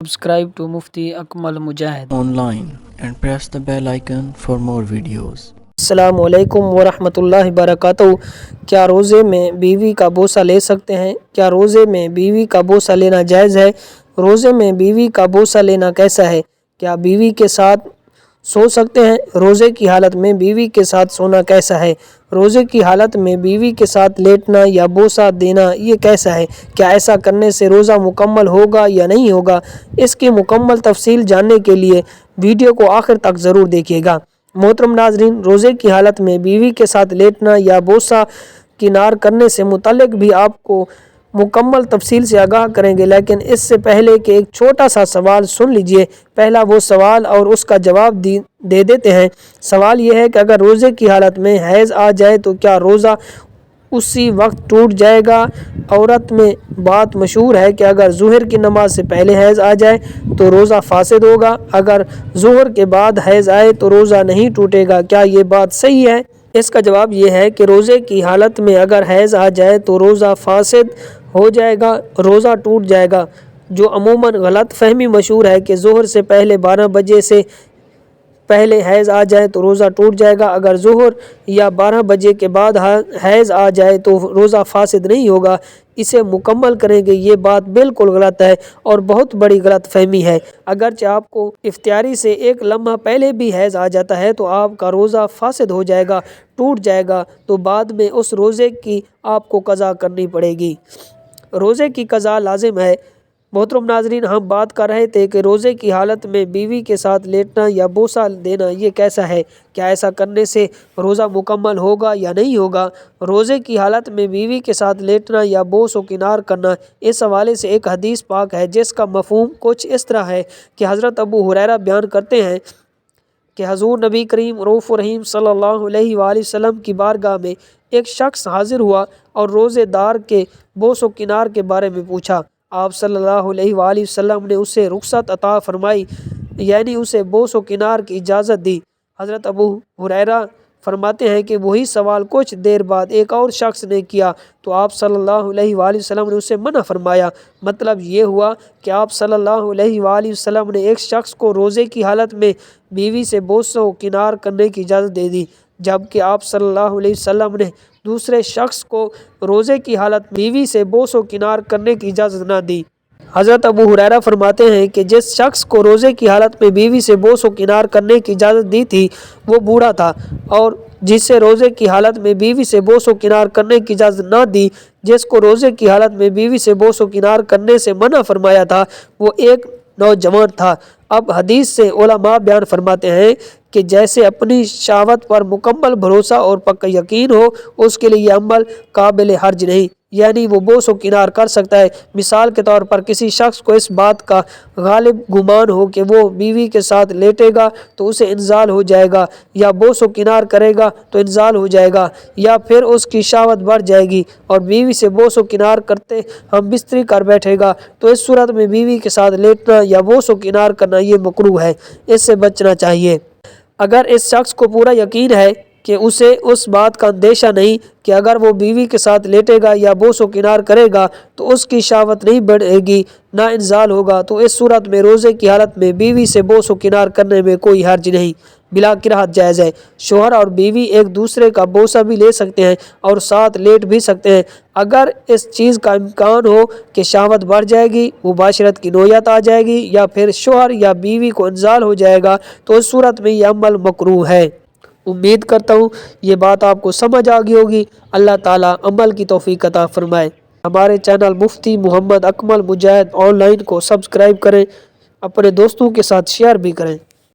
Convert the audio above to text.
Subscribe to Mufti Akmal Mujahid online and press the bell icon for more videos. السلام علیکم ورحمۃ اللہ وبرکاتہ۔ کیا روزے میں بیوی کا بوسہ لے سکتے ہیں؟ کیا روزے میں بیوی کا بوسہ لینا جائز ہے؟ روزے میں بیوی کا بوسہ لینا کیسا ہے؟ کیا بیوی کے ساتھ سو سکتے ہیں؟ روزے کی حالت میں بیوی کے ساتھ سونا کیسا ہے؟ روزے کی حالت میں بیوی کے ساتھ لیٹنا یا بوسہ دینا یہ کیسا ہے؟ کیا ایسا کرنے سے روزہ مکمل ہوگا یا نہیں ہوگا؟ اس کی مکمل تفصیل جاننے کے لیے ویڈیو کو آخر تک ضرور دیکھیے گا۔ محترم ناظرین، روزے کی حالت میں بیوی کے ساتھ لیٹنا یا بوسہ کنار کرنے سے متعلق بھی آپ کو مکمل تفصیل سے آگاہ کریں گے، لیکن اس سے پہلے کہ ایک چھوٹا سا سوال سن لیجئے۔ پہلا وہ سوال اور اس کا جواب دے دیتے ہیں۔ سوال یہ ہے کہ اگر روزے کی حالت میں حیض آ جائے تو کیا روزہ اسی وقت ٹوٹ جائے گا؟ عورت میں بات مشہور ہے کہ اگر ظہر کی نماز سے پہلے حیض آ جائے تو روزہ فاسد ہوگا، اگر ظہر کے بعد حیض آئے تو روزہ نہیں ٹوٹے گا۔ کیا یہ بات صحیح ہے؟ اس کا جواب یہ ہے کہ روزے کی حالت میں اگر حیض آ جائے تو روزہ فاسد ہو جائے گا، روزہ ٹوٹ جائے گا۔ جو عموماً غلط فہمی مشہور ہے کہ ظہر سے پہلے 12 بجے سے پہلے حیض آ جائے تو روزہ ٹوٹ جائے گا، اگر ظہر یا 12 بجے کے بعد حیض آ جائے تو روزہ فاسد نہیں ہوگا۔ اسے مکمل کریں گے، یہ بات بالکل غلط ہے اور بہت بڑی غلط فہمی ہے۔ اگرچہ آپ کو افطاری سے ایک لمحہ پہلے بھی حیض آ جاتا ہے تو آپ کا روزہ فاسد ہو جائے گا، ٹوٹ جائے گا، تو بعد میں اس روزے کی آپ کو قضا کرنی پڑے گی۔ روزے کی قضا لازم ہے۔ محترم ناظرین، ہم بات کر رہے تھے کہ روزے کی حالت میں بیوی کے ساتھ لیٹنا یا بوسہ دینا یہ کیسا ہے؟ کیا ایسا کرنے سے روزہ مکمل ہوگا یا نہیں ہوگا؟ روزے کی حالت میں بیوی کے ساتھ لیٹنا یا بوس و کنار کرنا، اس حوالے سے ایک حدیث پاک ہے جس کا مفہوم کچھ اس طرح ہے کہ حضرت ابو ہریرہ بیان کرتے ہیں کہ حضور نبی کریم رؤوف الرحیم صلی اللہ علیہ وآلہ وسلم کی بارگاہ میں ایک شخص حاضر ہوا اور روزے دار کے بوس و کنار کے بارے میں پوچھا۔ آپ صلی اللہ علیہ وآلہ وسلم نے اسے رخصت عطا فرمائی، یعنی اسے بوس و کنار کی اجازت دی۔ حضرت ابو ہریرہ فرماتے ہیں کہ وہی سوال کچھ دیر بعد ایک اور شخص نے کیا تو آپ صلی اللہ علیہ وآلہ وسلم نے اسے منع فرمایا۔ مطلب یہ ہوا کہ آپ صلی اللہ علیہ وآلہ وسلم نے ایک شخص کو روزے کی حالت میں بیوی سے بوس و کنار کرنے کی اجازت دے دی، جبکہ آپ صلی اللہ علیہ وسلم نے دوسرے شخص کو روزے کی حالت بیوی سے بوس و کنار کرنے کی اجازت نہ دی۔ حضرت ابو ہریرہ فرماتے ہیں کہ جس شخص کو روزے کی حالت میں بیوی سے بوس و کنار کرنے کی اجازت دی تھی وہ بوڑھا تھا، اور جسے روزے کی حالت میں بیوی سے بوس و کنار کرنے کی اجازت نہ دی، جس کو روزے کی حالت میں بیوی سے بوس و کنار کرنے سے منع فرمایا تھا، وہ ایک نوجوان تھا۔ اب حدیث سے علماء بیان فرماتے ہیں کہ جیسے اپنی شہوت پر مکمل بھروسہ اور پکا یقین ہو اس کے لیے یہ عمل قابل حرج نہیں، یعنی وہ بوس و کنار کر سکتا ہے۔ مثال کے طور پر کسی شخص کو اس بات کا غالب گمان ہو کہ وہ بیوی کے ساتھ لیٹے گا تو اسے انزال ہو جائے گا، یا بوس و کنار کرے گا تو انزال ہو جائے گا، یا پھر اس کی شہوت بڑھ جائے گی اور بیوی سے بوس و کنار کرتے ہم بستری کر بیٹھے گا، تو اس صورت میں بیوی کے ساتھ لیٹنا یا بوس و کنار کرنا یہ مکروہ ہے، اس سے بچنا چاہیے۔ اگر اس شخص کو پورا یقین ہے کہ اسے اس بات کا اندیشہ نہیں کہ اگر وہ بیوی کے ساتھ لیٹے گا یا بوس و کنار کرے گا تو اس کی شہوت نہیں بڑھے گی، نہ انزال ہوگا، تو اس صورت میں روزے کی حالت میں بیوی سے بوس و کنار کرنے میں کوئی حرج نہیں، بلا کراہت جائز ہے۔ شوہر اور بیوی ایک دوسرے کا بوسہ بھی لے سکتے ہیں اور ساتھ لیٹ بھی سکتے ہیں۔ اگر اس چیز کا امکان ہو کہ شہوت بڑھ جائے گی، مباشرت کی نوعیت آ جائے گی، یا پھر شوہر یا بیوی کو انزال ہو جائے گا، تو اس صورت میں یہ عمل مکروہ ہے۔ امید کرتا ہوں یہ بات آپ کو سمجھ آ گئی ہوگی۔ اللہ تعالیٰ عمل کی توفیق عطا فرمائے۔ ہمارے channel Mufti Muhammad Akmal Mujahid on line کو سبسکرائب کریں، اپنے دوستوں کے ساتھ شیئر بھی کریں۔